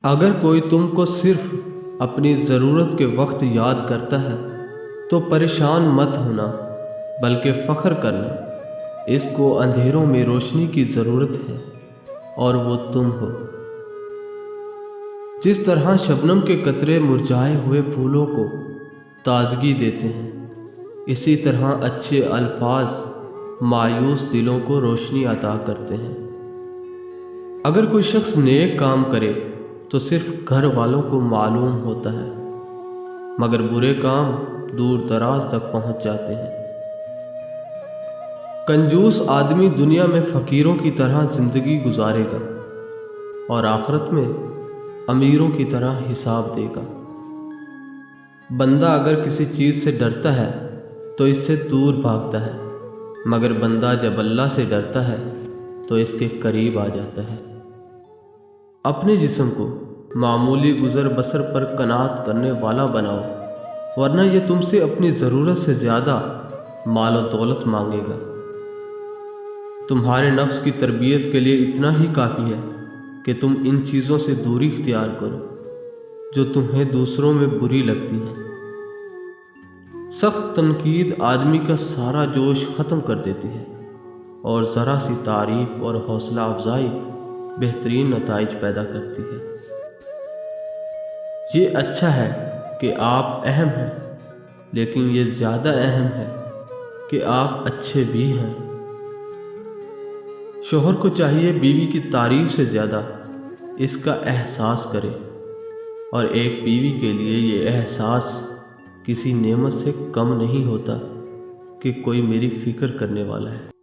اگر کوئی تم کو صرف اپنی ضرورت کے وقت یاد کرتا ہے تو پریشان مت ہونا بلکہ فخر کرنا، اس کو اندھیروں میں روشنی کی ضرورت ہے اور وہ تم ہو۔ جس طرح شبنم کے قطرے مرجھائے ہوئے پھولوں کو تازگی دیتے ہیں، اسی طرح اچھے الفاظ مایوس دلوں کو روشنی عطا کرتے ہیں۔ اگر کوئی شخص نیک کام کرے تو صرف گھر والوں کو معلوم ہوتا ہے، مگر برے کام دور دراز تک پہنچ جاتے ہیں۔ کنجوس آدمی دنیا میں فقیروں کی طرح زندگی گزارے گا اور آخرت میں امیروں کی طرح حساب دے گا۔ بندہ اگر کسی چیز سے ڈرتا ہے تو اس سے دور بھاگتا ہے، مگر بندہ جب اللہ سے ڈرتا ہے تو اس کے قریب آ جاتا ہے۔ اپنے جسم کو معمولی گزر بسر پر قناعت کرنے والا بناؤ، ورنہ یہ تم سے اپنی ضرورت سے زیادہ مال و دولت مانگے گا۔ تمہارے نفس کی تربیت کے لیے اتنا ہی کافی ہے کہ تم ان چیزوں سے دوری اختیار کرو جو تمہیں دوسروں میں بری لگتی ہیں۔ سخت تنقید آدمی کا سارا جوش ختم کر دیتی ہے اور ذرا سی تعریف اور حوصلہ افزائی بہترین نتائج پیدا کرتی ہے۔ یہ اچھا ہے کہ آپ اہم ہیں، لیکن یہ زیادہ اہم ہے کہ آپ اچھے بھی ہیں۔ شوہر کو چاہیے بیوی کی تعریف سے زیادہ اس کا احساس کرے، اور ایک بیوی کے لیے یہ احساس کسی نعمت سے کم نہیں ہوتا کہ کوئی میری فکر کرنے والا ہے۔